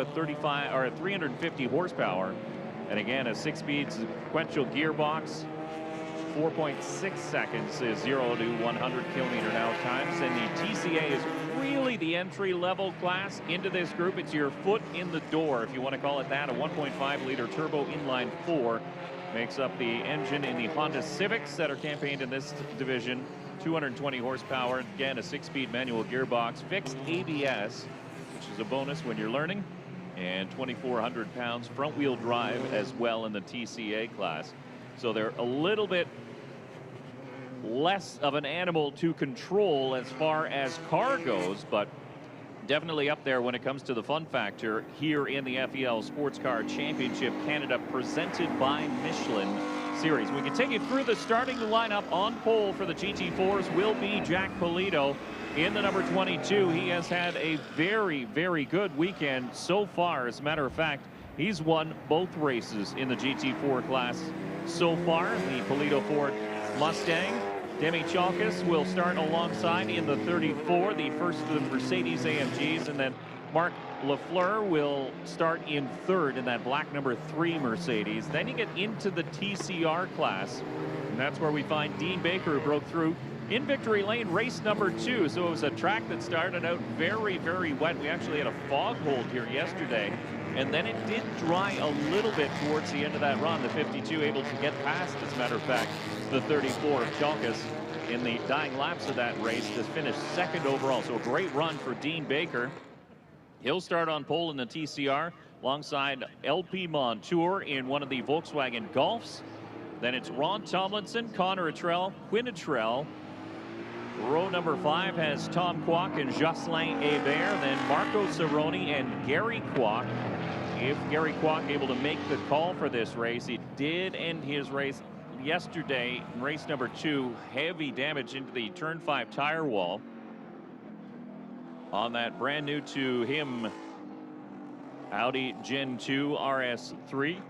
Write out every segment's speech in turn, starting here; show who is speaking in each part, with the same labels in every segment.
Speaker 1: a 35 or a 350 horsepower, and again a 6-speed sequential gearbox. 4.6 seconds is 0 to 100 km/h times, and the TCA is really the entry-level class into this group. It's your foot in the door, if you want to call it that. A 1.5-liter turbo inline 4 makes up the engine in the Honda Civics that are campaigned in this division. 220 horsepower, again a 6-speed manual gearbox, fixed ABS, which is a bonus when you're learning, and 2,400 pounds front-wheel drive as well in the TCA class. So they're a little bit less of an animal to control as far as car goes, but definitely up there when it comes to the fun factor here in the FEL Sports Car Championship Canada presented by Michelin Series. We can take you through the starting lineup. On pole for the GT4s will be Jack Pledo in the number 22. He has had a very, very good weekend so far. As a matter of fact, he's won both races in the GT4 class so far. The Pledo Ford Mustang. Demi Chalkis will start alongside in the 34, the first of the Mercedes AMGs, and then Mark Lafleur will start in third in that black number 3 Mercedes. Then you get into the TCR class, and that's where we find Dean Baker, who broke through in victory lane, race number 2. So it was a track that started out very, very wet. We actually had a fog hold here yesterday, and then it did dry a little bit towards the end of that run. The 52 able to get past, as a matter of fact, the 34 of Chalkis in the dying laps of that race to finish second overall. So a great run for Dean Baker. He'll start on pole in the TCR alongside LP Montour in one of the Volkswagen Golfs. Then it's Ron Tomlinson, Connor Attrell, Quinn Attrell. Row number 5 has Tom Kwok and Jocelyn Hebert. Then Marco Cerrone and Gary Kwok. If Gary Kwok able to make the call for this race, he did end his race yesterday in race number 2. Heavy damage into the turn 5 tire wall on that brand new to him Audi Gen 2 RS3.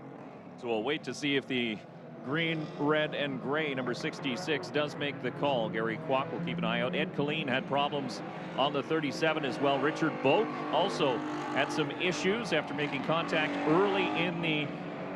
Speaker 1: So we'll wait to see if the green, red, and gray number 66 does make the call. Gary Kwok will keep an eye out. Ed Colleen had problems on the 37 as well. Richard Boak also had some issues after making contact early in the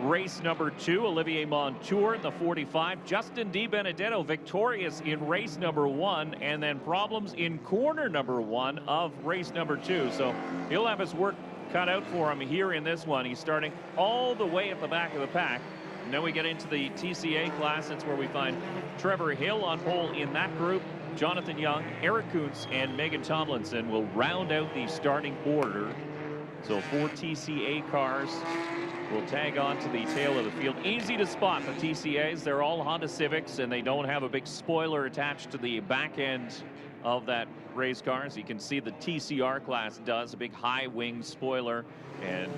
Speaker 1: race number 2. Olivier Montour in the 45. Justin DiBenedetto victorious in race number 1, and then problems in corner number 1 of race number 2. So he'll have his work cut out for him here in this one. He's starting all the way at the back of the pack. And then we get into the TCA class. That's where we find Trevor Hill on pole in that group. Jonathan Young, Eric Kuntz, and Megan Tomlinson will round out the starting order. So 4 TCA cars will tag on to the tail of the field. Easy to spot the TCAs. They're all Honda Civics, and they don't have a big spoiler attached to the back end of that race car. As you can see, the TCR class does a big high wing spoiler and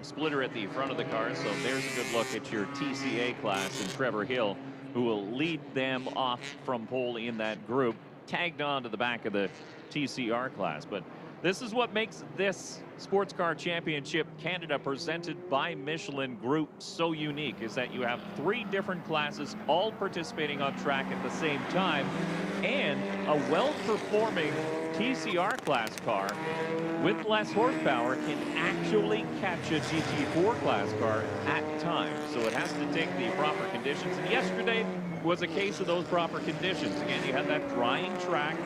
Speaker 1: splitter at the front of the car. So there's a good look at your TCA class, and Trevor Hill, who will lead them off from pole in that group, tagged on to the back of the TCR class. But this is what makes this Sports Car Championship Canada presented by Michelin Group so unique, is that you have 3 different classes all participating on track at the same time, and a well-performing TCR class car with less horsepower can actually catch a GT4 class car at times. So it has to take the proper conditions, and yesterday was a case of those proper conditions. Again, you had that drying track,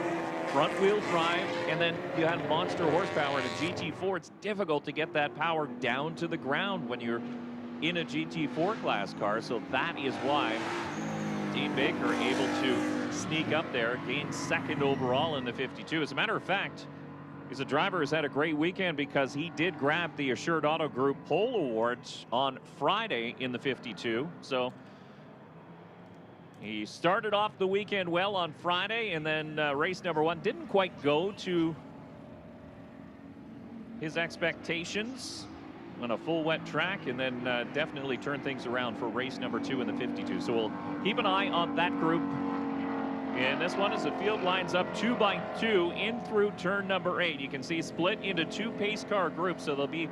Speaker 1: front wheel drive, and then you had monster horsepower in a GT4. It's difficult to get that power down to the ground when you're in a GT4 class car. So that is why Dean Baker able to sneak up there, gain second overall in the 52. As a matter of fact, he's a driver who's had a great weekend because he did grab the Assured Auto Group pole awards on Friday in the 52. So he started off the weekend well on Friday, and then race number 1 didn't quite go to his expectations on a full wet track, and then definitely turned things around for race number 2 in the 52. So we'll keep an eye on that group. And this one, as the field lines up 2 by 2 in through turn number 8. You can see split into 2 pace car groups, so there'll be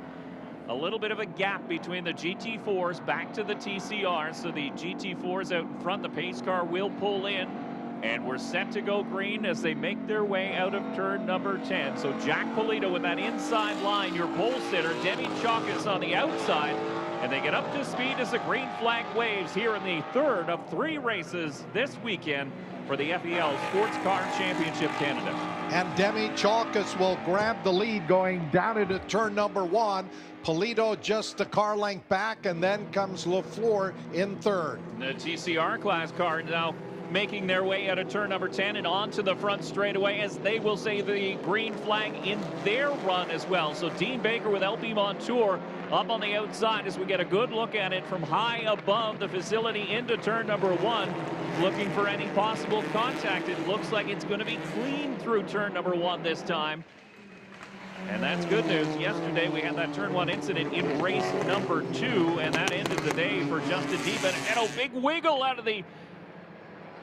Speaker 1: a little bit of a gap between the GT4s back to the TCR. So the GT4s out in front, the pace car will pull in And we're set to go green as they make their way out of turn number 10. So Jack Pledo with that inside line, your pole sitter. Demi Chalkus on the outside. And they get up to speed as the green flag waves here in the third of 3 races this weekend for the FEL Sports Car Championship Canada.
Speaker 2: And Demi Chalkus will grab the lead going down into turn number 1. Pledo just a car length back, and then comes LaFleur in third.
Speaker 1: The TCR class car now making their way out of turn number 10 and onto the front straightaway, as they will say the green flag in their run as well. So Dean Baker with LB Montour up on the outside as we get a good look at it from high above the facility into turn number 1, looking for any possible contact. It looks like it's going to be clean through turn number 1 this time. And that's good news. Yesterday we had that turn 1 incident in race number 2, and that ended the day for Justin Deepen. And a big wiggle out of the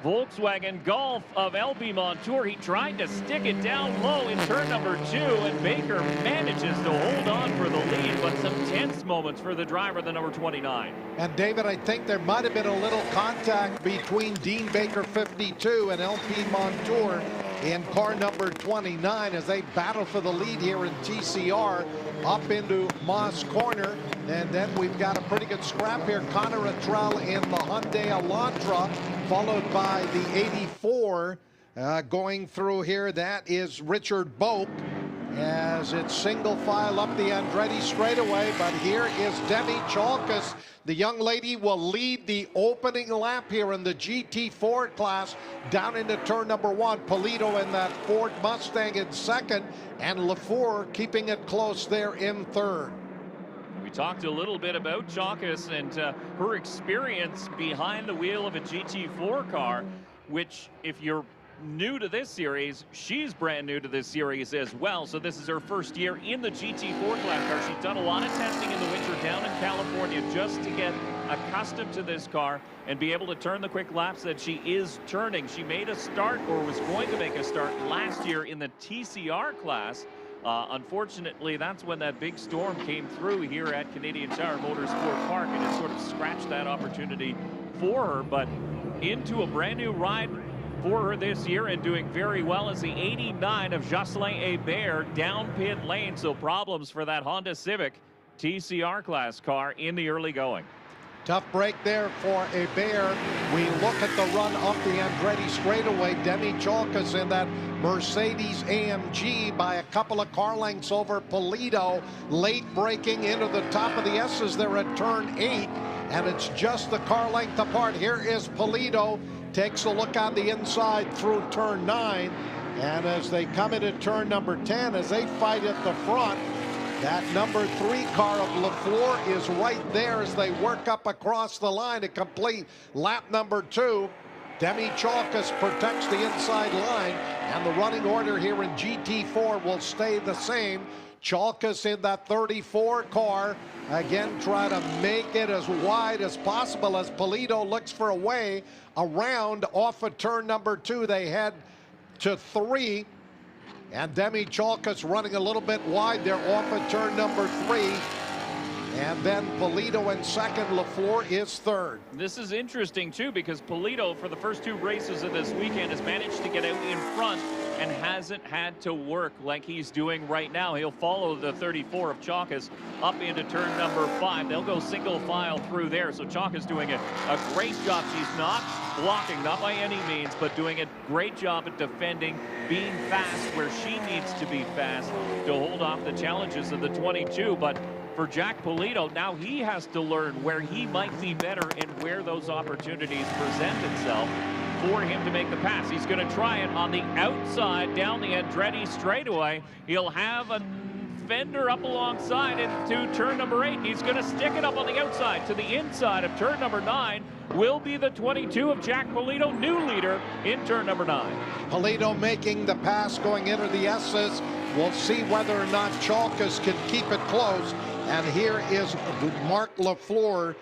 Speaker 1: Volkswagen Golf of LB Montour. He tried to stick it down low in turn number 2, and Baker manages to hold on for the lead, but some tense moments for the driver, the number 29.
Speaker 2: And David, I think there might have been a little contact between Dean Baker 52 and LB Montour in car number 29 as they battle for the lead here in TCR up into Moss Corner. And then we've got a pretty good scrap here. Connor Atrell in the Hyundai Elantra, followed by the 84 going through here. That is Richard Boak as it's single file up the Andretti straightaway. But here is Demi Chalkus. The young lady will lead the opening lap here in the GT4 class down into turn number 1. Pledo in that Ford Mustang in second, and LaFleur keeping it close there in third.
Speaker 1: We talked a little bit about Chalkus and her experience behind the wheel of a GT4 car, which, if you're new to this series, she's brand new to this series as well. So this is her first year in the GT4 class car. She's done a lot of testing in the winter down in California just to get accustomed to this car and be able to turn the quick laps that she is turning. She made a start, or was going to make a start, last year in the TCR class. Unfortunately, that's when that big storm came through here at Canadian Tire Motorsport Park, and it sort of scratched that opportunity for her. But into a brand new ride for her this year, and doing very well as the 89 of Jocelyn Hébert down pit lane. So problems for that Honda Civic TCR class car in the early going.
Speaker 2: Tough break there for Hébert. We look at the run up the Andretti straightaway. Demi Chalkus in that Mercedes AMG by a couple of car lengths over Pledo. Late braking into the top of the S's there at turn 8, and it's just the car length apart. Here is Pledo. Takes a look on the inside through turn 9, and as they come into turn number 10, as they fight at the front, that number 3 car of LaFleur is right there as they work up across the line to complete lap number 2. Demi Chalkus protects the inside line, and the running order here in GT4 will stay the same. Chalkus in that 34 car, again try to make it as wide as possible as Pledo looks for a way around off of turn number 2. They head to 3, and Demi Chalkus running a little bit wide there off of turn number 3. And then Pledo in second, LaFleur is third.
Speaker 1: This is interesting too, because Pledo for the first 2 races of this weekend has managed to get out in front and hasn't had to work like he's doing right now. He'll follow the 34 of Chalkus up into turn number 5. They'll go single file through there. So Chalkus doing a great job. She's not blocking, not by any means, but doing a great job at defending, being fast where she needs to be fast to hold off the challenges of the 22. But for Jack Pledo, now he has to learn where he might be better and where those opportunities present itself for him to make the pass. He's going to try it on the outside down the Andretti straightaway. He'll have a fender up alongside into turn number 8. He's going to stick it up on the outside to the inside of turn number 9. Will be the 22 of Jack Pledo, new leader in turn number 9.
Speaker 2: Pledo making the pass going into the S's. We'll see whether or not Chalkus can keep it close. And here is Mark LaFleur,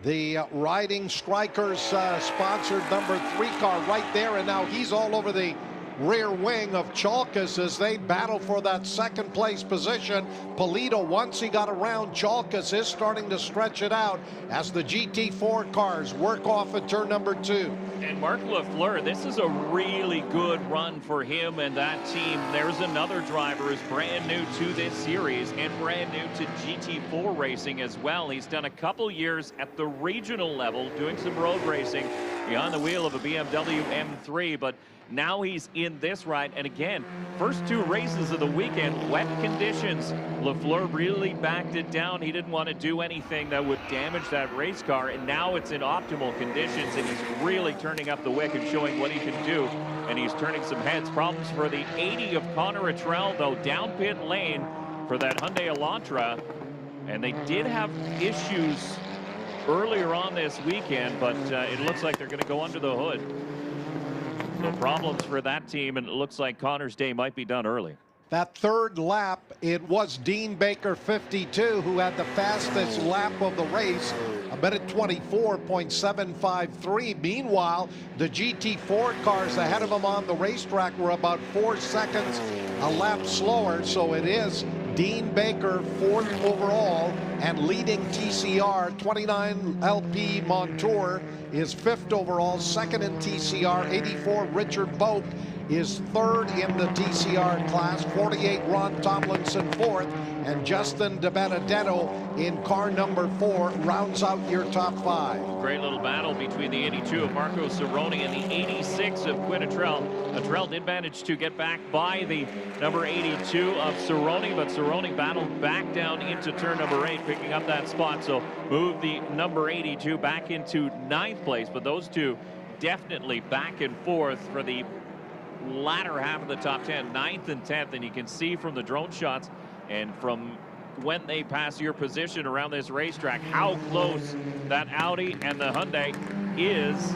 Speaker 2: the Riding Strikers sponsored number 3 car right there. And now he's all over the rear wing of Chalkas as they battle for that second place position. Pledo, once he got around Chalkas, is starting to stretch it out as the GT4 cars work off at turn number 2.
Speaker 1: And Mark Lafleur, this is a really good run for him and that team. There's another driver who's brand new to this series and brand new to GT4 racing as well. He's done a couple years at the regional level doing some road racing behind the wheel of a BMW M3, but now he's in this ride. And again, first 2 races of the weekend, wet conditions. Lafleur really backed it down. He didn't want to do anything that would damage that race car, and now it's in optimal conditions, and he's really turning up the wick and showing what he can do, and he's turning some heads. Problems for the 80 of Connor Luttrell, though, down pit lane for that Hyundai Elantra, and they did have issues earlier on this weekend, but it looks like they're going to go under the hood. So problems for that team, and it looks like Connor's day might be done early.
Speaker 2: That third lap, it was Dean Baker, 52, who had the fastest lap of the race, a minute 24.753. Meanwhile, the GT4 cars ahead of him on the racetrack were about 4 seconds a lap slower. So it is Dean Baker, 4th overall, and leading TCR. 29 LP Montour is 5th overall, 2nd in TCR. 84 Richard Boak is 3rd in the TCR class. 48 Ron Tomlinson, 4th, and Justin DiBenedetto in car number 4 rounds out your top 5.
Speaker 1: Great little battle between the 82 of Marco Cerrone and the 86 of Quinn Luttrell. Luttrell did manage to get back by the number 82 of Cerrone, but Cerrone battled back down into turn number 8, picking up that spot, so moved the number 82 back into 9th place. But those two definitely back and forth for the latter half of the top 10, 9th and 10th, and you can see from the drone shots and from when they pass your position around this racetrack how close that Audi and the Hyundai is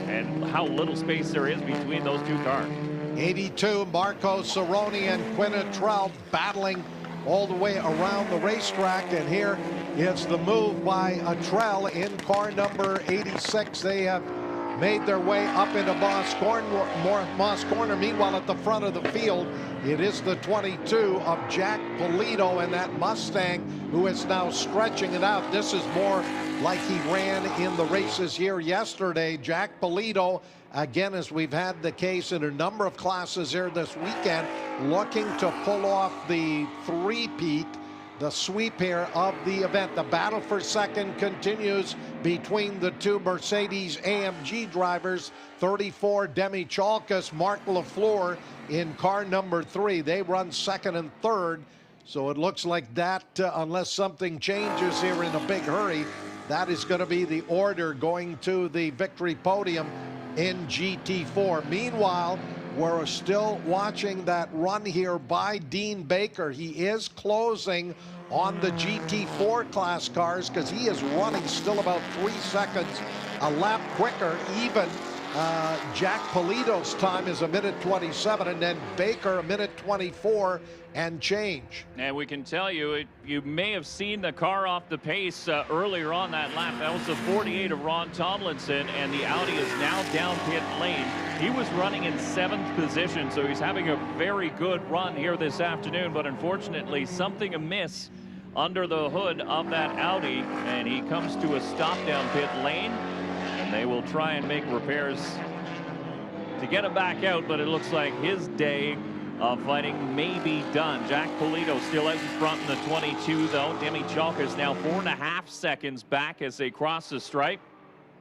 Speaker 1: and how little space there is between those two cars.
Speaker 2: 82 Marco Cerrone and Quinn Luttrell battling all the way around the racetrack, and here is the move by Luttrell in car number 86. They have made their way up into Moss Corner. Meanwhile, at the front of the field, it is the 22 of Jack Pledo and that Mustang, who is now stretching it out. This is more like he ran in the races here yesterday. Jack Pledo, again, as we've had the case in a number of classes here this weekend, looking to pull off the three-peat, the sweep here of the event. The battle for second continues between the two Mercedes AMG drivers. 34 Demi Chalkas, Mark Lafleur in car number 3. They run 2nd and 3rd. So it looks like that, unless something changes here in a big hurry, that is going to be the order going to the victory podium in GT4. Meanwhile, we're still watching that run here by Dean Baker. He is closing on the GT4 class cars because he is running still about 3 seconds a lap quicker. Even Jack Pledo's time is a minute 27, and then Baker a minute 24 and change.
Speaker 1: And we can tell you, you may have seen the car off the pace earlier on that lap. That was the 48 of Ron Tomlinson, and the Audi is now down pit lane. He was running in 7th position, so he's having a very good run here this afternoon, but unfortunately something amiss under the hood of that Audi, and he comes to a stop down pit lane, and they will try and make repairs to get him back out, but it looks like his day of fighting may be done. Jack Pledo still out in front in the 22, though. Demi Chalkas now 4.5 seconds back as they cross the stripe.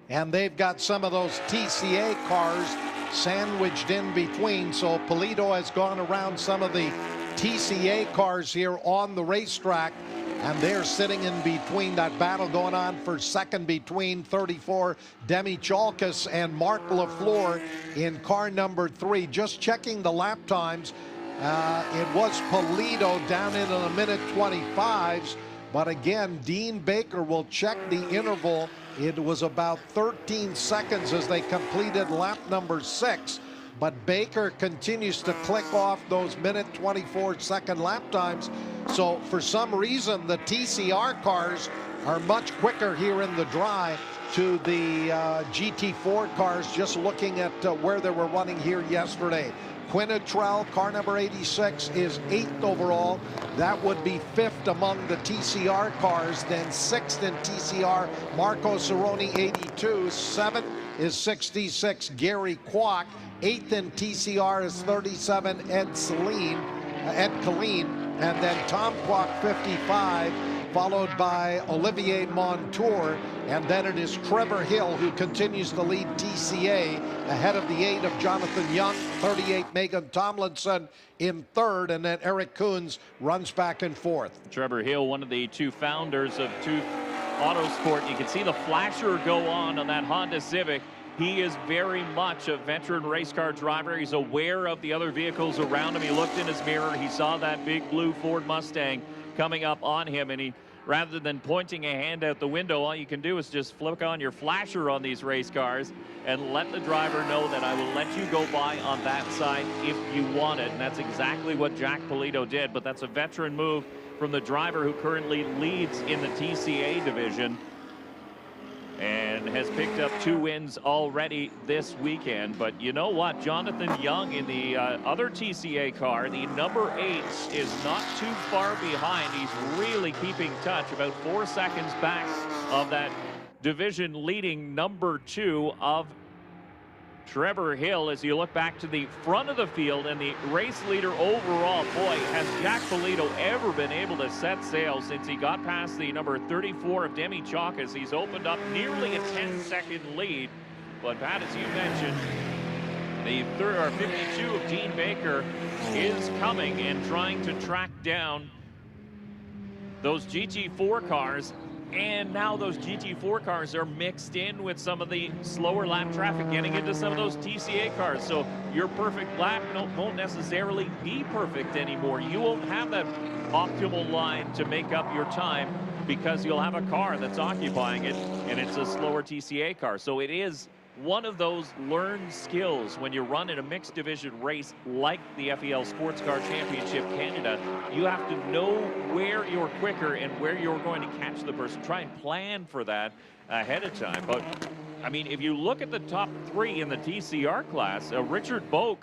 Speaker 2: And they've got some of those TCA cars sandwiched in between, so Pledo has gone around some of the TCA cars here on the racetrack, and they're sitting in between. That battle going on for second between 34 Demi Chalkas and Mark Lafleur in car number 3. Just checking the lap times, it was Pledo down in the minute 25s, but again, Dean Baker will check the interval. It was about 13 seconds as they completed lap number 6. But Baker continues to click off those minute 24-second lap times. So for some reason, the TCR cars are much quicker here in the dry. to the GT4 cars, just looking at where they were running here yesterday. Quinnitrell, car number 86, is 8th overall. That would be 5th among the TCR cars. Then 6th in TCR, Marco Cerrone, 82. 7th is 66, Gary Kwok. 8th in TCR is 37, Ed Killeen. And then Tom Kwok, 55, followed by Olivier Montour. And then it is Trevor Hill, who continues to lead TCA ahead of the 8 of Jonathan Young, 38 Megan Tomlinson in 3rd, and then Eric Coons runs back in 4th.
Speaker 1: Trevor Hill, one of the 2 founders of Tooth Autosport. You can see the flasher go on that Honda Civic. He is very much a veteran race car driver. He's aware of the other vehicles around him. He looked in his mirror. He saw that big blue Ford Mustang coming up on him, and he, rather than pointing a hand out the window, all you can do is just flick on your flasher on these race cars and let the driver know that I will let you go by on that side if you want it. And that's exactly what Jack Pledo did, but that's a veteran move from the driver who currently leads in the TCA division and has picked up 2 wins already this weekend. But you know what? Jonathan Young in the other TCA car, the number 8, is not too far behind. He's really keeping touch, about 4 seconds back of that division leading number 2 of Trevor Hill. As you look back to the front of the field and the race leader overall, boy, has Jack Pledo ever been able to set sail since he got past the number 34 of Demi Chalkas. He's opened up nearly a 10-second lead. But Pat, as you mentioned, the 52 of Dean Baker is coming and trying to track down those GT4 cars. And now those GT4 cars are mixed in with some of the slower lap traffic getting into some of those TCA cars. So your perfect lap won't necessarily be perfect anymore. You won't have that optimal line to make up your time because you'll have a car that's occupying it, and it's a slower TCA car. So it is one of those learned skills when you run in a mixed division race like the FEL Sports Car Championship Canada. You have to know where you're quicker and where you're going to catch the person. Try and plan for that ahead of time. But I mean, if you look at the top 3 in the TCR class, Richard Boak,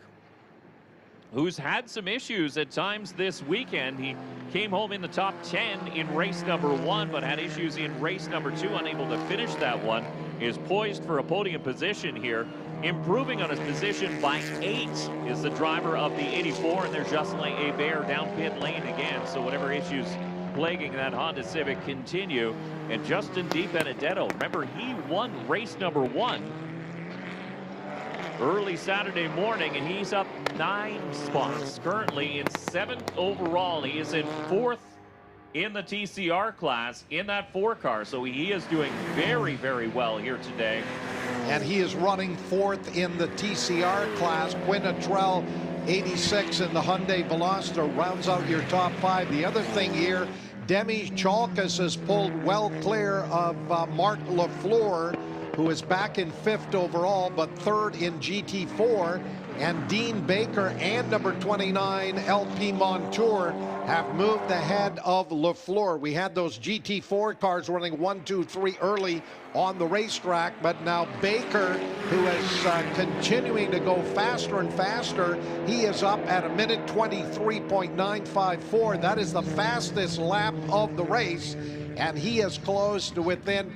Speaker 1: who's had some issues at times this weekend. He came home in the top 10 in race number 1, but had issues in race number 2, unable to finish that one. Is poised for a podium position here. Improving on his position by 8 is the driver of the 84, and there's Jocelyn Hebert down pit lane again. So whatever issues plaguing that Honda Civic continue. And Justin DiBenedetto, remember, he won race number 1 early Saturday morning, and he's up 9 spots. Currently in 7th overall. He is in 4th in the TCR class in that 4 car. So he is doing very, very well here today.
Speaker 2: And he is running 4th in the TCR class. Quinnitrell, 86 in the Hyundai Veloster, rounds out your top 5. The other thing here, Demi Chalkas has pulled well clear of Mark LaFleur, who is back in 5th overall, but 3rd in GT4. And Dean Baker and number 29, LP Montour, have moved ahead of LaFleur. We had those GT4 cars running 1, 2, 3 early on the racetrack, but now Baker, who is continuing to go faster and faster, he is up at 1:23.954. That is the fastest lap of the race, and he is close to within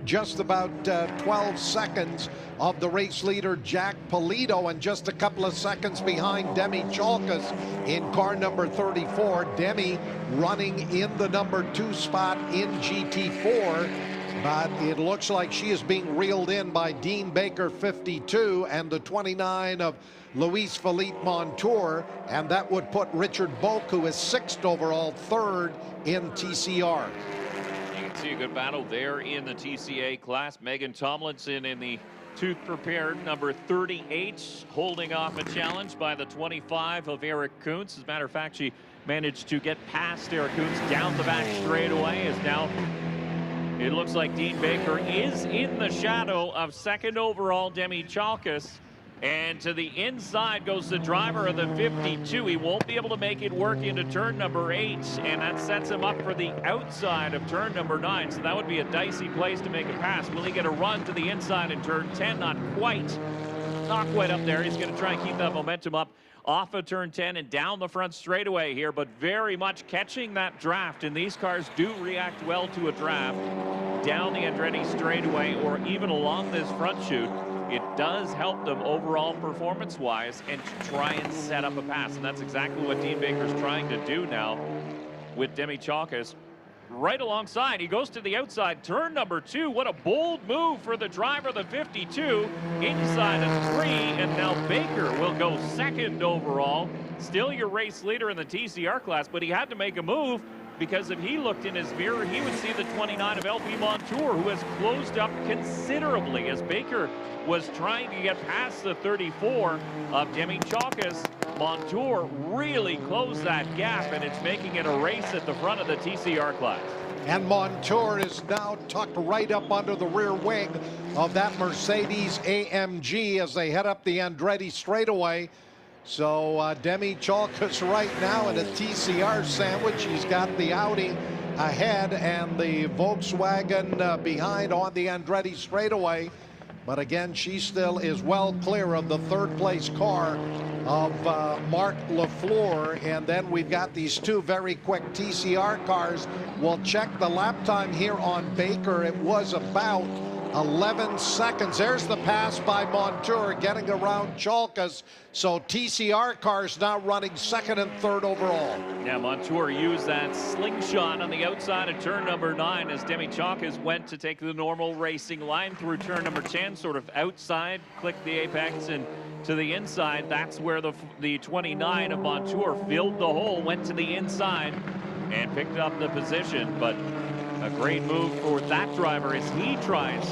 Speaker 2: just about 12 seconds of the race leader Jack Pledo, and just a couple of seconds behind Demi Chalkas in car number 34. Demi running in the number 2 spot in GT4, but it looks like she is being reeled in by Dean Baker, 52, and the 29 of Luis Philippe Montour, and that would put Richard Boak, who is 6th overall, 3rd in TCR.
Speaker 1: See a good battle there in the TCA class. Megan Tomlinson in the tooth prepared number 38, holding off a challenge by the 25 of Eric Kuntz. As a matter of fact, she managed to get past Eric Kuntz down the back straightaway. As now it looks like Dean Baker is in the shadow of 2nd overall Demi Chalkas. And to the inside goes the driver of the 52. He won't be able to make it work into turn number 8, and that sets him up for the outside of turn number 9. So that would be a dicey place to make a pass. Will he get a run to the inside in turn 10? Not quite up there. He's going to try and keep that momentum up off of turn 10 and down the front straightaway here, but very much catching that draft. And these cars do react well to a draft down the Andretti straightaway or even along this front chute. It does help them overall performance-wise and to try and set up a pass. And that's exactly what Dean Baker's trying to do now with Demi Chalkas right alongside. He goes to the outside, turn number 2. What a bold move for the driver, the 52. Inside of 3, and now Baker will go second overall. Still your race leader in the TCR class, but he had to make a move, because if he looked in his mirror, he would see the 29 of LP Montour, who has closed up considerably as Baker was trying to get past the 34 of Demi Chalkas. Montour really closed that gap, and it's making it a race at the front of the TCR class.
Speaker 2: And Montour is now tucked right up under the rear wing of that Mercedes AMG as they head up the Andretti straightaway. So Demi Chalkas right now in a TCR sandwich. He's got the Audi ahead and the Volkswagen behind on the Andretti straightaway. But again, she still is well clear of the third place car of Marc Lafleur. And then we've got these two very quick TCR cars. We'll check the lap time here on Baker. It was about 11 seconds. There's the pass by Montour getting around Chalkas. So TCR cars now running second and third overall.
Speaker 1: Yeah, Montour used that slingshot on the outside of turn number 9 as Demi Chalkas went to take the normal racing line through turn number 10, sort of outside, clicked the apex and to the inside. That's where the 29 of Montour filled the hole, went to the inside and picked up the position. But a great move for that driver as he tries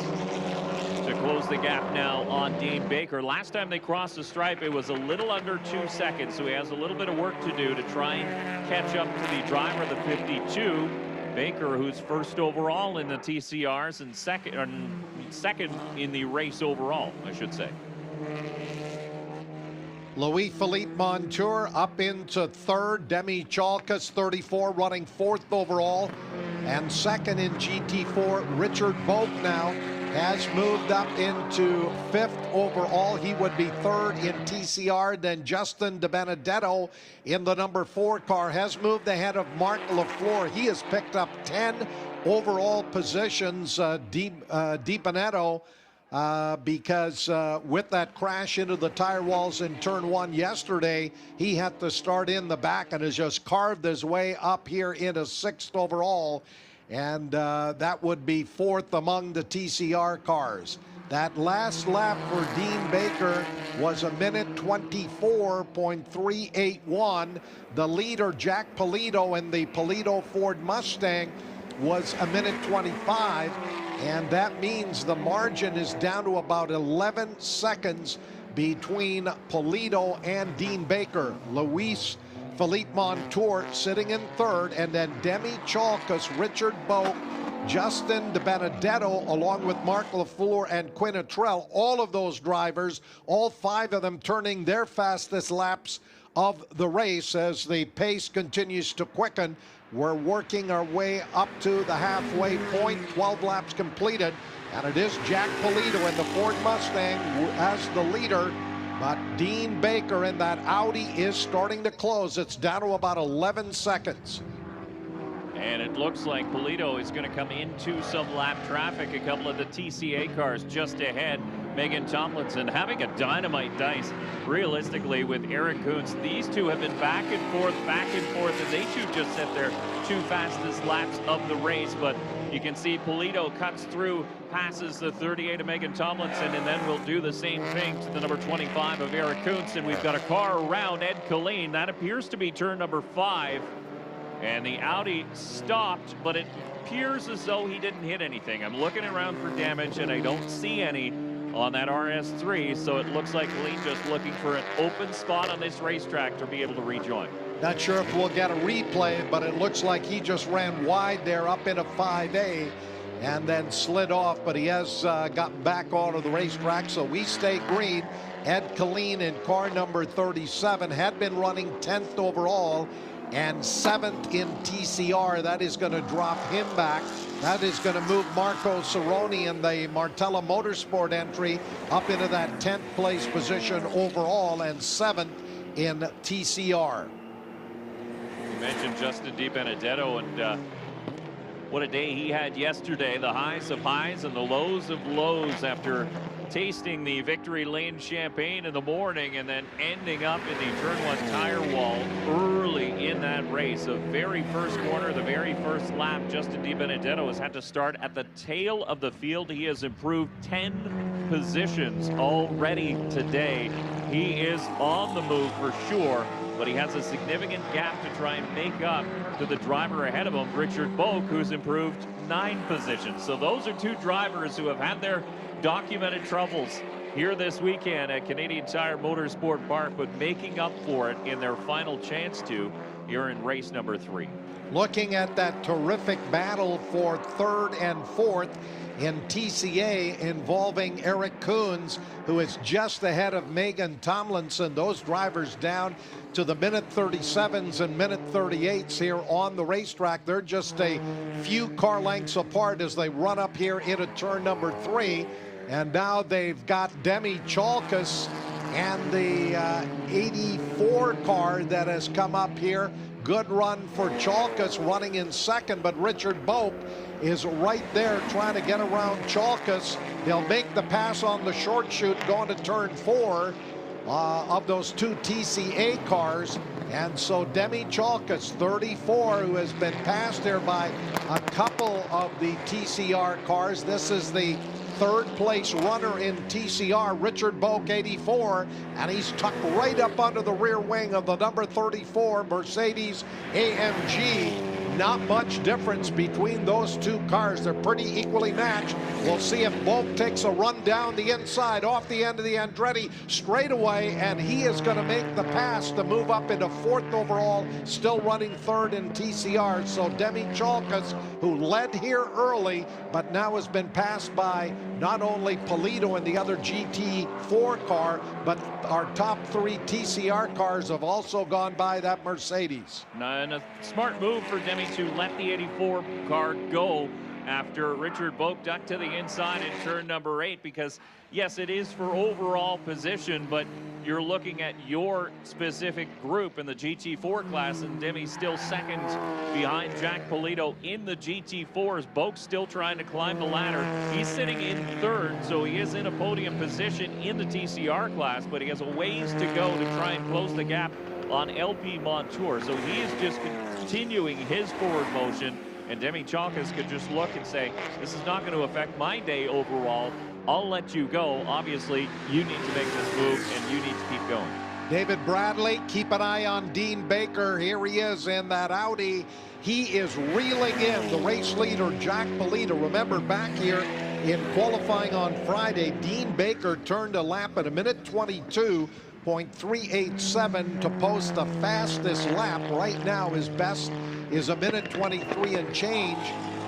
Speaker 1: to close the gap now on Dean Baker. Last time they crossed the stripe, it was a little under 2 seconds, so he has a little bit of work to do to try and catch up to the driver of the 52. Baker, who's first overall in the TCRs and second in the race overall, I should say.
Speaker 2: Louis-Philippe Montour up into third. Demi Chalkas, 34, running fourth overall. And second in GT4, Richard Boak now has moved up into fifth overall. He would be third in TCR. Then Justin DiBenedetto in the number 4 car has moved ahead of Marc Lafleur. He has picked up 10 overall positions. DiBenedetto, because with that crash into the tire walls in turn 1 yesterday, he had to start in the back and has just carved his way up here into 6th overall. And that would be 4th among the TCR cars. That last lap for Dean Baker was 1:24.381. The leader, Jack Pledo, in the Pledo Ford Mustang was 1:25. And that means the margin is down to about 11 seconds between Pledo and Dean Baker. Louis-Philippe Montour sitting in third, and then Demi Chalkas, Richard Boak, Justin DiBenedetto, along with Marc Lafleur and Quinn-Atrell. All of those drivers, all 5 of them turning their fastest laps of the race as the pace continues to quicken. We're working our way up to the halfway point, 12 laps completed, and it is Jack Pledo in the Ford Mustang as the leader, but Dean Baker in that Audi is starting to close. It's down to about 11 seconds.
Speaker 1: And it looks like Pledo is going to come into some lap traffic. A couple of the TCA cars just ahead. Megan Tomlinson having a dynamite dice, realistically, with Eric Kuntz. These two have been back and forth, and they two just set their 2 fastest laps of the race. But you can see Pledo cuts through, passes the 38 of Megan Tomlinson, and then we'll do the same thing to the number 25 of Eric Kuntz. And we've got a car around Ed Colleen. That appears to be turn number 5. And the Audi stopped, but it appears as though he didn't hit anything. I'm looking around for damage, and I don't see any on that RS3, so it looks like Colleen just looking for an open spot on this racetrack to be able to rejoin.
Speaker 2: Not sure if we'll get a replay, but it looks like he just ran wide there up into 5A. and then slid off, but he has gotten back onto the racetrack, so we stay green. Ed Killeen in car number 37 had been running 10th overall and 7th in TCR. That is going to drop him back. That is going to move Marco Cerrone in the Martella Motorsport entry up into that 10th place position overall and 7th in TCR.
Speaker 1: You mentioned Justin DiBenedetto, and what a day he had yesterday. The highs of highs and the lows of lows after tasting the victory lane champagne in the morning and then ending up in the turn 1 tire wall early in that race. The very first corner, the very first lap, Justin DiBenedetto has had to start at the tail of the field. He has improved 10 positions already today. He is on the move for sure, but he has a significant gap to try and make up to the driver ahead of him, Richard Boak, who's improved 9 positions. So those are two drivers who have had their documented troubles here this weekend at Canadian Tire Motorsport Park, but making up for it in their final chance to here in race number 3.
Speaker 2: Looking at that terrific battle for 3rd and 4th in TCA involving Eric Coons, who is just ahead of Megan Tomlinson. Those drivers down to the minute 37s and minute 38s here on the racetrack. They're just a few car lengths apart as they run up here into turn number 3. And now they've got Demi Chalkas and the 84 car that has come up here. Good run for Chalkas running in 2nd, but Richard Boak is right there trying to get around Chalkas. They'll make the pass on the short chute going to turn 4 of those 2 TCA cars. And so Demi Chalkas, 34, who has been passed there by a couple of the TCR cars. This is the 3rd place runner in TCR, Richard Boak, 84, and he's tucked right up under the rear wing of the number 34 Mercedes AMG. Not much difference between those two cars. They're pretty equally matched. We'll see if Boak takes a run down the inside off the end of the Andretti straightaway, and he is going to make the pass to move up into 4th overall, still running 3rd in TCR. So Demi Chalkas, who led here early, but now has been passed by not only Pledo and the other GT4 car, but our top 3 TCR cars have also gone by that Mercedes.
Speaker 1: And a smart move for Demi to let the 84 car go after Richard Boak ducked to the inside in turn number 8, because yes, it is for overall position, but you're looking at your specific group in the GT4 class, and Demi's still 2nd behind Jack Polito in the GT4s. Boak's still trying to climb the ladder. He's sitting in 3rd, so he is in a podium position in the TCR class, but he has a ways to go to try and close the gap on LP Montour. So he is just continuing his forward motion, and Demi Chalkas could just look and say, this is not going to affect my day overall. I'll let you go. Obviously, you need to make this move, and you need to keep going.
Speaker 2: David Bradley, keep an eye on Dean Baker. Here he is in that Audi. He is reeling in the race leader, Jack Polito. Remember, back here in qualifying on Friday, Dean Baker turned a lap at a minute 22.387 to post the fastest lap. Right now, his best is a minute 23 and change,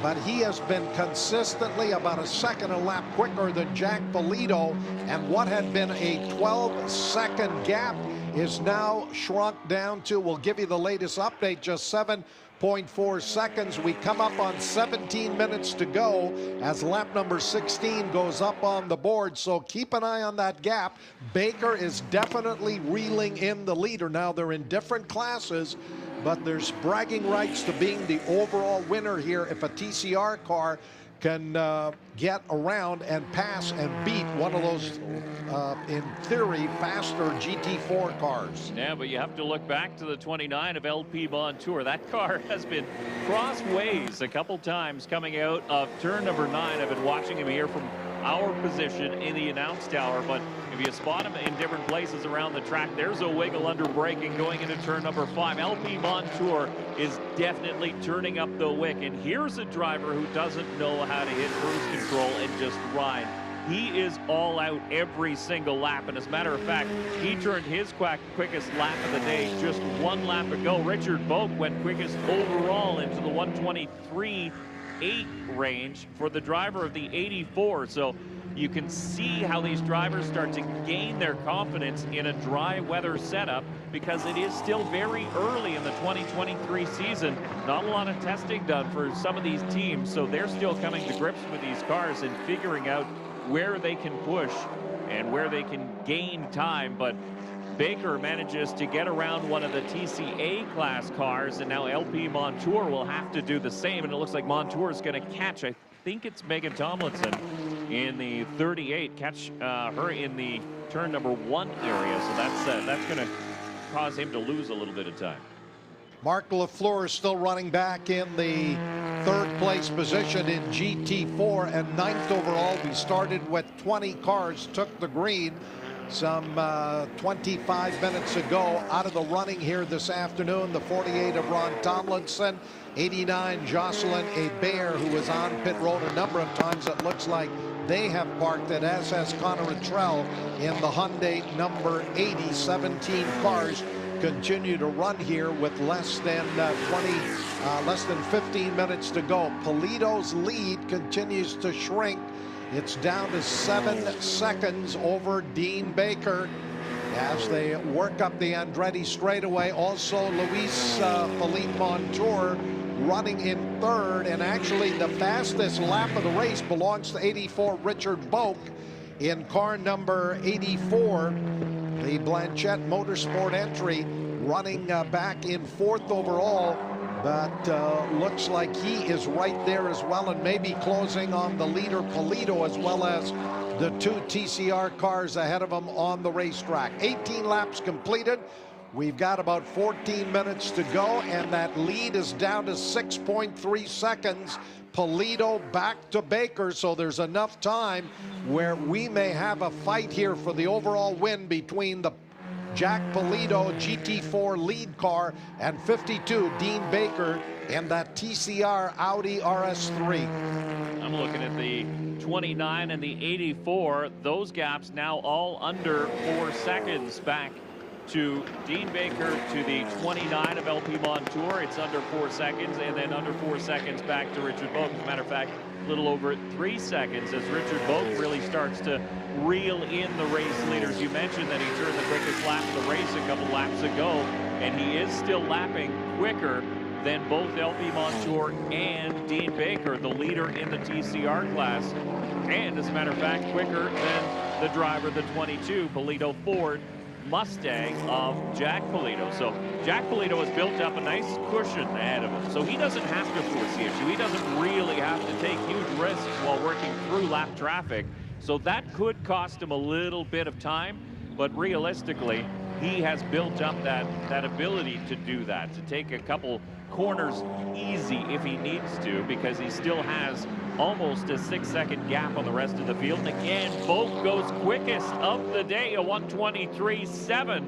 Speaker 2: but he has been consistently about a second a lap quicker than Jack Polito, and what had been a 12-second gap is now shrunk down to, we'll give you the latest update, just 7.4 seconds. We come up on 17 minutes to go as lap number 16 goes up on the board, so keep an eye on that gap. Baker is definitely reeling in the leader. Now, they're in different classes, but there's bragging rights to being the overall winner here if a TCR car can get around and pass and beat one of those, in theory, faster GT4 cars.
Speaker 1: Yeah, but you have to look back to the 29 of LP Montour. That car has been crossways a couple times coming out of turn number 9. I've been watching him here from our position in the announce tower, but if you spot him in different places around the track, there's a wiggle under braking going into turn number 5. LP Montour is definitely turning up the wick, and here's a driver who doesn't know how to hit cruise control and just ride. He is all out every single lap, and as a matter of fact, he turned his quickest lap of the day just 1 lap ago. Richard Boak went quickest overall into the 1:23 8 range for the driver of the 84. So you can see how these drivers start to gain their confidence in a dry weather setup, because it is still very early in the 2023 season. Not a lot of testing done for some of these teams, so they're still coming to grips with these cars and figuring out where they can push and where they can gain time. But Baker manages to get around one of the TCA class cars, and now LP Montour will have to do the same, and it looks like Montour is going to catch, I think it's Megan Tomlinson in the 38, catch her in the turn number 1 area. So that's going to cause him to lose a little bit of time.
Speaker 2: Mark Lafleur is still running back in the 3rd place position in GT4 and 9th overall. We started with 20 cars, took the green some 25 minutes ago out of the running here this afternoon. The 48 of Ron Tomlinson, 89 Jocelyn Hebert, who was on pit road a number of times. It looks like they have parked it, as has Connor Trell in the Hyundai number 80. 17 cars continue to run here with less than 15 minutes to go. Pledo's lead continues to shrink. It's down to 7 seconds over Dean Baker as they work up the Andretti straightaway. Also, Luis Philippe Montour running in 3rd, and actually the fastest lap of the race belongs to 84 Richard Boak in car number 84. The Blanchette Motorsport entry running back in 4th overall, but looks like he is right there as well, and maybe closing on the leader Pledo, as well as the 2 TCR cars ahead of him on the racetrack. 18 laps completed. We've got about 14 minutes to go, and that lead is down to 6.3 seconds. Pledo back to Baker, so there's enough time where we may have a fight here for the overall win between the Jack Pledo GT4 lead car and 52 Dean Baker in that TCR Audi RS3.
Speaker 1: I'm looking at the 29 and the 84. Those gaps now all under 4 seconds back to Dean Baker to the 29 of LP Montour. It's under 4 seconds, and then under 4 seconds back to Richard Boak. As a matter of fact, a little over 3 seconds as Richard Boak really starts to reel in the race leaders. You mentioned that he turned the quickest lap of the race a couple laps ago, and he is still lapping quicker than both LP Montour and Dean Baker, the leader in the TCR class, and as a matter of fact, quicker than the driver, the 22 Pledo Ford Mustang of Jack Pledo. So Jack Pledo has built up a nice cushion ahead of him, so he doesn't have to force the issue. He doesn't really have to take huge risks while working through lap traffic. So that could cost him a little bit of time, but realistically, he has built up that ability to do that, to take a couple corners easy if he needs to, because he still has almost a 6-second gap on the rest of the field. And again, Boak goes quickest of the day, a 1:23.7,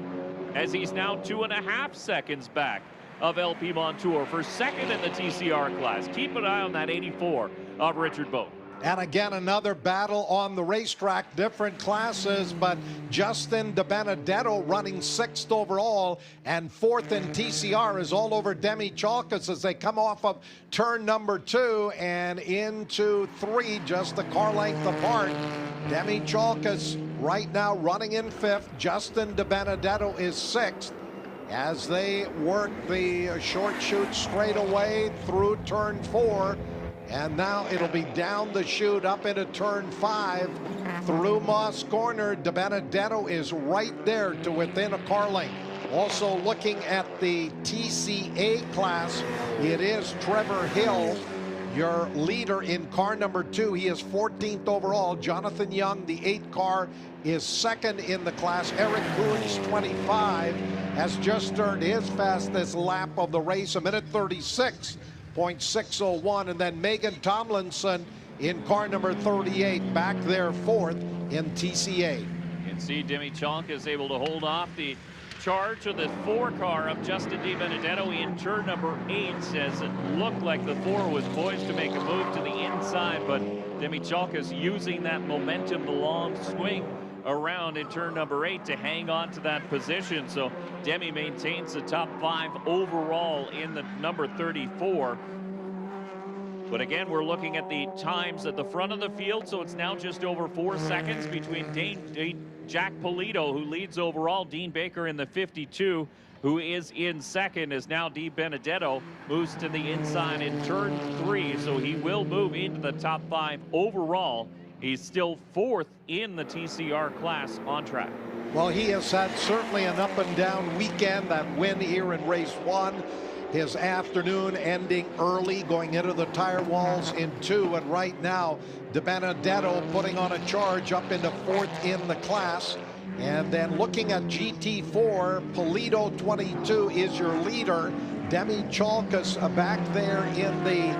Speaker 1: as he's now 2.5 seconds back of LP Montour for 2nd in the TCR class. Keep an eye on that 84 of Richard Boak.
Speaker 2: And again, another battle on the racetrack, different classes, but Justin DiBenedetto running 6th overall and 4th in TCR is all over Demi Chalkas as they come off of turn number 2 and into 3, just a car length apart. Demi Chalkas right now running in 5th. Justin DiBenedetto is 6th as they work the short chute straight away through turn 4. And now it'll be down the chute up into turn 5 through Moss Corner. DiBenedetto is right there to within a car length. Also looking at the TCA class, it is Trevor Hill, your leader in car number 2. He is 14th overall. Jonathan Young, the 8 car, is 2nd in the class. Eric Coons, 25, has just earned his fastest lap of the race, 1:36.601, and then Megan Tomlinson in car number 38 back there 4th in TCA.
Speaker 1: You can see Demi Chalk is able to hold off the charge of the 4 car of Justin DiBenedetto in turn number 8, as it looked like the 4 was poised to make a move to the inside, but Demi Chalk is using that momentum, the long swing around in turn number 8 to hang on to that position. So Demi maintains the top 5 overall in the number 34. But again, we're looking at the times at the front of the field, so it's now just over 4 seconds between Jack Pledo, who leads overall. Dean Baker in the 52, who is in second, as now Di Benedetto moves to the inside in turn 3, so he will move into the top 5 overall. He's still 4th in the TCR class on track.
Speaker 2: Well, he has had certainly an up and down weekend. That win here in race 1. His afternoon ending early, going into the tire walls in 2, and right now Di Benedetto putting on a charge up into 4th in the class. And then looking at GT4, Pledo 22 is your leader. Demi Chalkas back there in the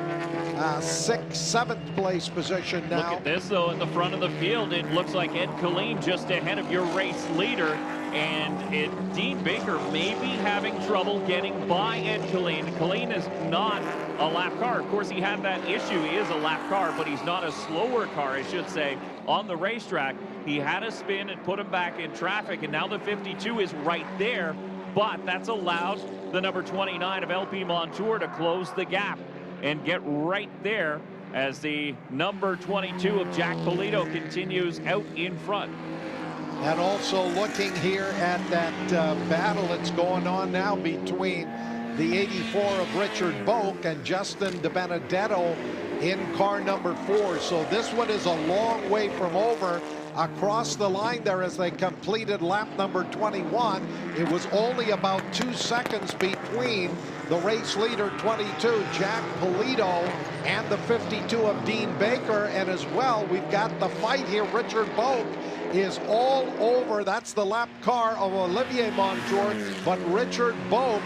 Speaker 2: 6th, 7th place position now.
Speaker 1: Look at this though, at the front of the field, it looks like Ed Killeen just ahead of your race leader. And Dean Baker may be having trouble getting by Ed Killeen. Killeen is not a lap car. Of course, he had that issue. He is a lap car, but he's not a slower car, I should say, on the racetrack. He had a spin and put him back in traffic, and now the 52 is right there. But that's allowed the number 29 of LP Montour to close the gap and get right there as the number 22 of Jack Pledo continues out in front.
Speaker 2: And also looking here at that battle that's going on now between the 84 of Richard Boak and Justin Di Benedetto in car number 4. So this one is a long way from over. Across the line there as they completed lap number 21. It was only about 2 seconds between the race leader 22, Jack Pledo, and the 52 of Dean Baker. And as well, we've got the fight here. Richard Boak is all over. That's the lap car of Olivier Montour, but Richard Boak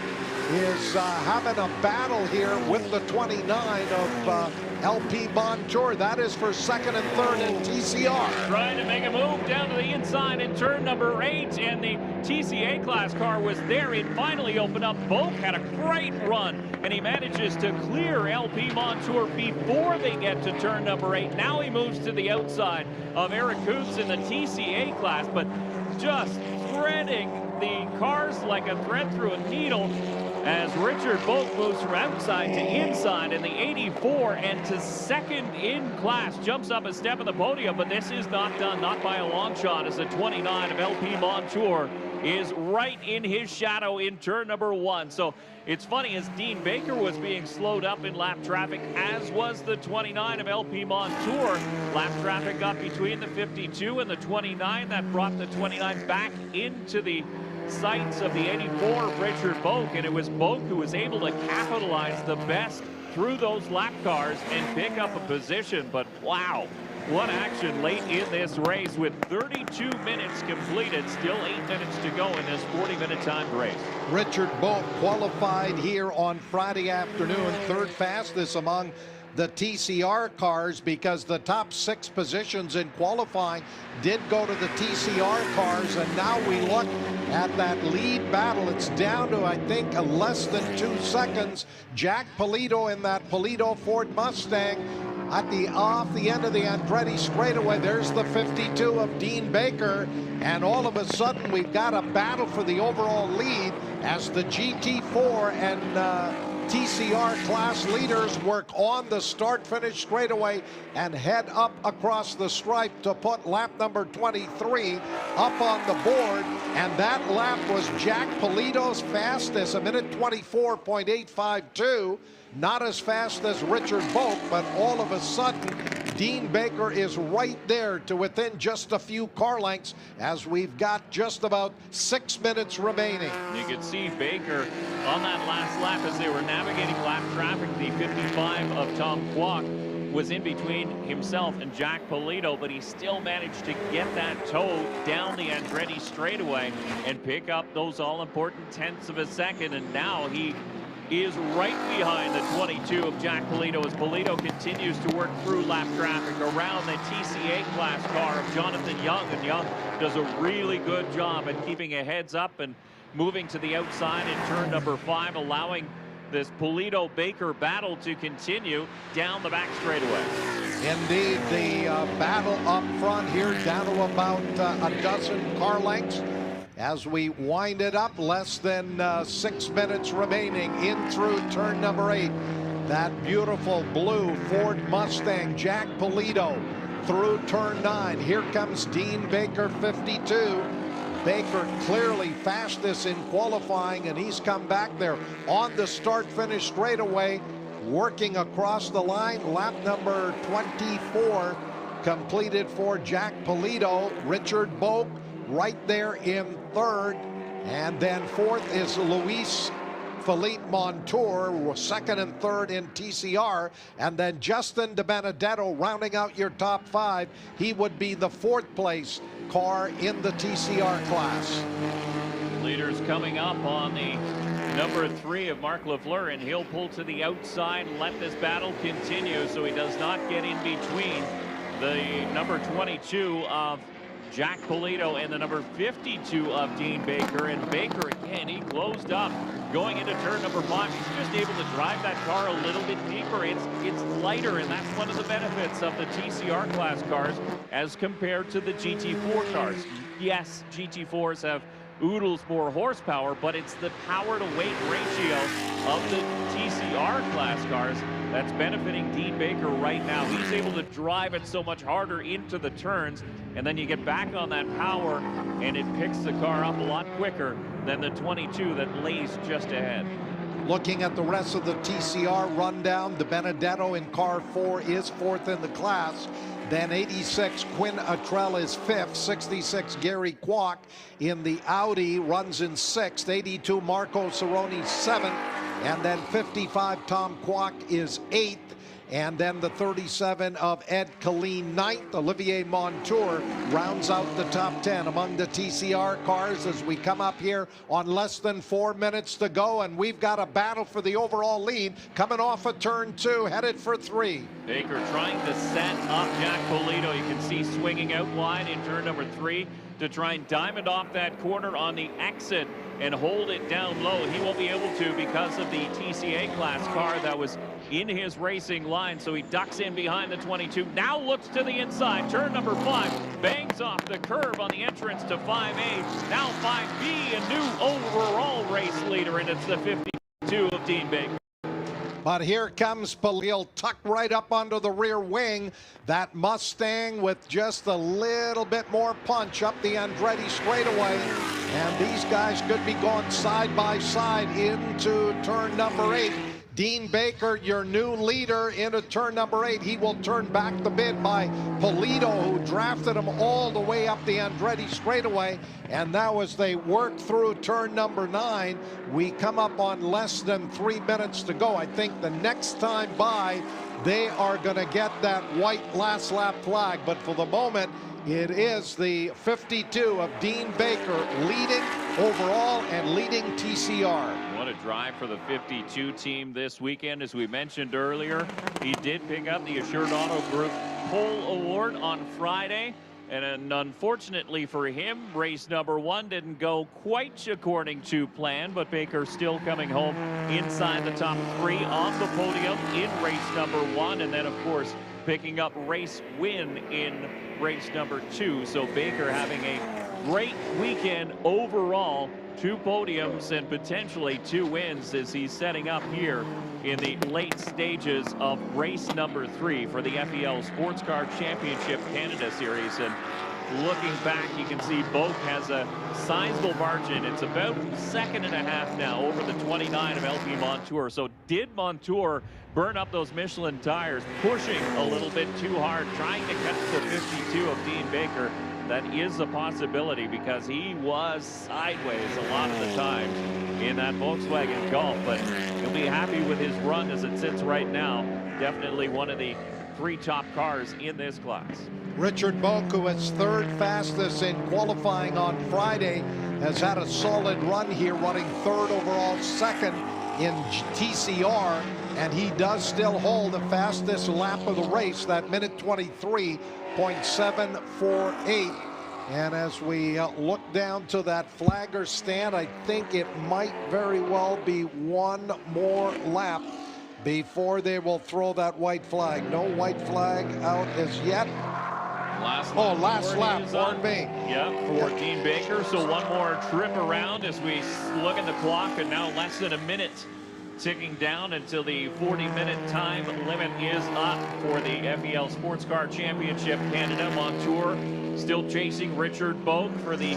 Speaker 2: is having a battle here with the 29 of LP Montour. That is for 2nd and 3rd in TCR.
Speaker 1: Trying to make a move down to the inside in turn number 8, and the TCA class car was there. It finally opened up. Boak had a great run, and he manages to clear LP Montour before they get to turn number 8. Now he moves to the outside of Eric Coots in the TCA class, but just threading the cars like a thread through a needle as Richard Boak moves from outside to inside in the 84 and to 2nd in class. Jumps up a step in the podium, but this is not done, not by a long shot, as the 29 of LP Montour is right in his shadow in turn number 1. So it's funny, as Dean Baker was being slowed up in lap traffic, as was the 29 of LP Montour. Lap traffic got between the 52 and the 29. That brought the 29 back into the sights of the 84 of Richard Boak, and it was Boak who was able to capitalize the best through those lap cars and pick up a position. But wow, what action late in this race with 32 minutes completed, still 8 minutes to go in this 40-minute timed race.
Speaker 2: Richard Boak qualified here on Friday afternoon, 3rd fastest among the TCR cars, because the top 6 positions in qualifying did go to the TCR cars. And now we look at that lead battle. It's down to, I think, less than 2 seconds. Jack Pledo in that Pledo Ford Mustang at the off the end of the Andretti straightaway. There's the 52 of Dean Baker, and all of a sudden we've got a battle for the overall lead as the GT4 and TCR class leaders work on the start-finish straightaway and head up across the stripe to put lap number 23 up on the board. And that lap was Jack Pledo's fastest, 1:24.852. Not as fast as Richard Boak, but all of a sudden Dean Baker is right there to within just a few car lengths as we've got just about 6 minutes remaining.
Speaker 1: You could see Baker on that last lap as they were navigating lap traffic. The 55 of Tom Kwok was in between himself and Jack Pledo, but he still managed to get that toe down the Andretti straightaway and pick up those all-important tenths of a second. And now he is right behind the 22 of Jack Pledo as Pledo continues to work through lap traffic around the TCA class car of Jonathan Young, and Young does a really good job at keeping a heads up and moving to the outside in turn number 5, allowing this Pledo-Baker battle to continue down the back straightaway.
Speaker 2: Indeed, the battle up front here down to about a dozen car lengths. As we wind it up, less than 6 minutes remaining in through turn number 8. that beautiful blue Ford Mustang. Jack Pledo through turn 9. Here comes Dean Baker, 52. Baker clearly fastest in qualifying, and he's come back there on the start-finish straightaway, working across the line. Lap number 24 completed for Jack Pledo. Richard Boak right there in third, and then fourth is Luis Philippe Montour, second and third in TCR, and then Justin De Benedetto rounding out your top 5. He would be the 4th place car in the TCR class.
Speaker 1: Leaders coming up on the number 3 of Mark Lafleur, and he'll pull to the outside and let this battle continue so he does not get in between the number 22 of Jack Pledo and the number 52 of Dean Baker. And Baker, again, he closed up going into turn number 5. He's just able to drive that car a little bit deeper. It's lighter, and that's one of the benefits of the TCR class cars as compared to the GT4 cars. Yes, GT4s have oodles more horsepower, but it's the power to weight ratio of the TCR class cars that's benefiting Dean Baker right now. He's able to drive it so much harder into the turns, and then you get back on that power and it picks the car up a lot quicker than the 22 that lays just ahead.
Speaker 2: Looking at the rest of the TCR rundown, De Benedetto in car 4 is 4th in the class. Then 86, Quinn Atrell is 5th. 66, Gary Kwok in the Audi runs in 6th. 82, Marco Cerrone 7th. And then 55, Tom Kwok is 8th. And then the 37 of Ed Killeen 9th. Olivier Montour rounds out the top 10 among the TCR cars as we come up here on less than 4 minutes to go. And we've got a battle for the overall lead coming off of turn 2, headed for 3.
Speaker 1: Baker trying to set up Jack Pledo. You can see swinging out wide in turn number 3 to try and diamond off that corner on the exit and hold it down low. He won't be able to because of the TCA class car that was in his racing line, so he ducks in behind the 22. Now looks to the inside. Turn number 5 bangs off the curve on the entrance to 5A. Now 5B, a new overall race leader, and it's the 52 of Dean Baker.
Speaker 2: But here comes Palil, tucked right up under the rear wing. That Mustang with just a little bit more punch up the Andretti straightaway. And these guys could be going side by side into turn number 8. Dean Baker, your new leader, into turn number 8. He will turn back the bid by Pledo, who drafted him all the way up the Andretti straightaway. And now as they work through turn number 9, we come up on less than 3 minutes to go. I think the next time by, they are going to get that white last lap flag. But for the moment, it is the 52 of Dean Baker leading overall and leading TCR.
Speaker 1: What a drive for the 52 team this weekend. As we mentioned earlier, he did pick up the Assured Auto Group Pole Award on Friday. And unfortunately for him, race number 1 didn't go quite according to plan, but Baker still coming home inside the top 3 on the podium in race number 1. And then, of course, picking up race win in race number 2. So Baker having a great weekend overall. 2 podiums and potentially 2 wins as he's setting up here in the late stages of race number 3 for the FEL Sports Car Championship Canada Series. And looking back, you can see Boak has a sizable margin. It's about 2.5 seconds now over the 29 of LP Montour. So did Montour burn up those Michelin tires, pushing a little bit too hard, trying to catch the 52 of Dean Baker? That is a possibility because he was sideways a lot of the time in that Volkswagen Golf, but he'll be happy with his run as it sits right now. Definitely one of the 3 top cars in this class.
Speaker 2: Richard Boak, who is 3rd fastest in qualifying on Friday, has had a solid run here, running 3rd overall, 2nd in TCR, and he does still hold the fastest lap of the race, that minute 23.748. And as we look down to that flagger stand, I think it might very well be 1 more lap before they will throw that white flag. No white flag out as yet. Last lap, pardon me.
Speaker 1: Yeah, for Dean Baker. So 1 more trip around as we look at the clock, and now less than a minute ticking down until the 40-minute time limit is up for the FEL Sports Car Championship Canada. Montour still chasing Richard Boak for the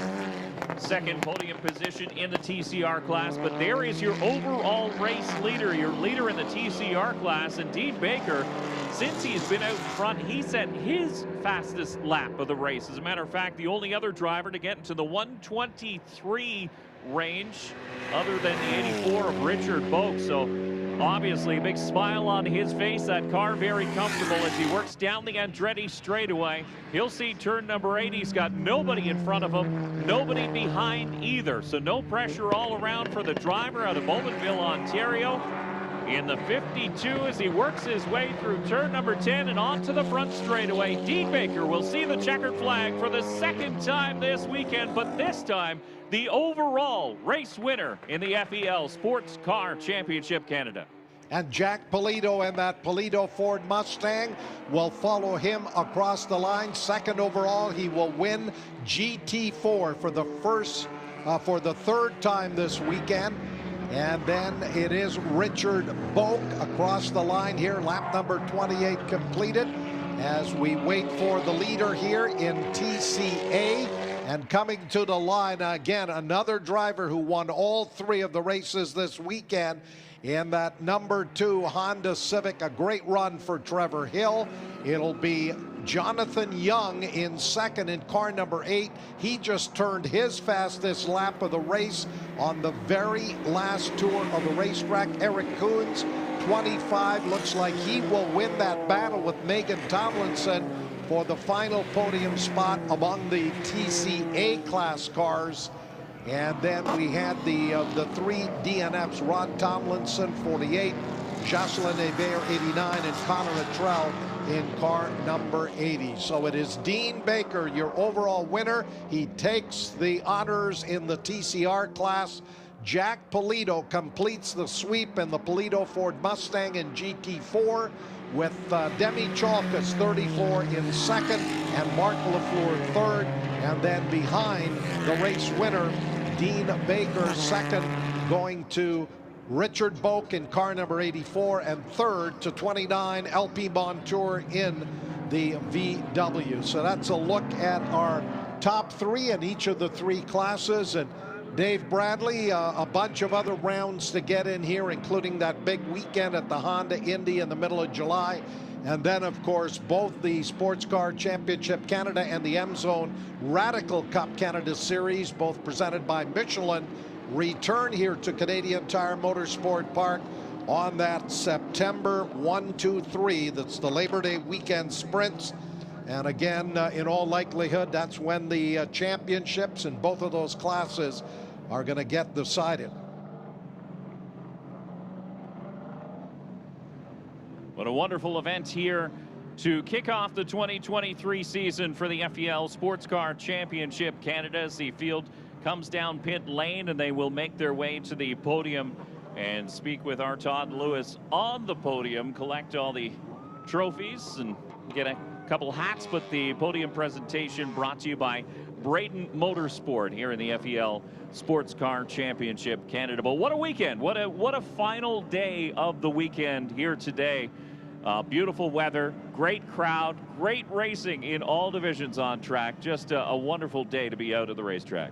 Speaker 1: second podium position in the TCR class, but there is your overall race leader, your leader in the TCR class. And Dean Baker, since he's been out front, he set his fastest lap of the race. As a matter of fact, the only other driver to get into the 123 range other than the 84 of Richard Boak. So obviously a big smile on his face. That car very comfortable as he works down the Andretti straightaway. He'll see turn number 8. He's got nobody in front of him, nobody behind either. So no pressure all around for the driver out of Bowmanville, Ontario. In the 52 as he works his way through turn number 10 and onto the front straightaway. Dean Baker will see the checkered flag for the second time this weekend, but this time the overall race winner in the FEL Sports Car Championship Canada.
Speaker 2: And Jack Pledo and that Pledo Ford Mustang will follow him across the line. Second overall, he will win GT4 for the third time this weekend. And then it is Richard Boak across the line here, lap number 28 completed, as we wait for the leader here in TCA. And coming to the line again, another driver who won all 3 of the races this weekend in that number 2 Honda Civic. A great run for Trevor Hill. It'll be Jonathan Young in second in car number 8. He just turned his fastest lap of the race on the very last tour of the racetrack. Eric Coons, 25. Looks like he will win that battle with Megan Tomlinson for the final podium spot among the TCA class cars. And then we had the 3 DNFs, Rod Tomlinson, 48, Jocelyn Hebert, 89, and Connor Luttrell in car number 80. So it is Dean Baker, your overall winner. He takes the honors in the TCR class. Jack Pledo completes the sweep in the Pledo Ford Mustang in GT4 with Demi Chalkas, 34, in second, and Mark LaFleur third. And then behind the race winner, Dean Baker, second, going to Richard Boak in car number 84, and third to 29, LP Montour in the VW. So that's a look at our top 3 in each of the 3 classes. And Dave Bradley, a bunch of other rounds to get in here, including that big weekend at the Honda Indy in the middle of July. And then, of course, both the Sports Car Championship Canada and the M-Zone Radical Cup Canada Series, both presented by Michelin, return here to Canadian Tire Motorsport Park on that September 1, 2, 3. That's the Labor Day weekend sprints. And again, in all likelihood, that's when the championships in both of those classes are going to get decided.
Speaker 1: What a wonderful event here to kick off the 2023 season for the FEL Sports Car Championship Canada, as the field comes down pit lane and they will make their way to the podium and speak with our Todd Lewis on the podium, collect all the trophies and get a couple hats. But the podium presentation brought to you by Braden Motorsport here in the FEL Sports Car Championship Canada. But what a weekend, what a final day of the weekend here today. Beautiful weather, great crowd, great racing in all divisions on track. Just a wonderful day to be out at the racetrack.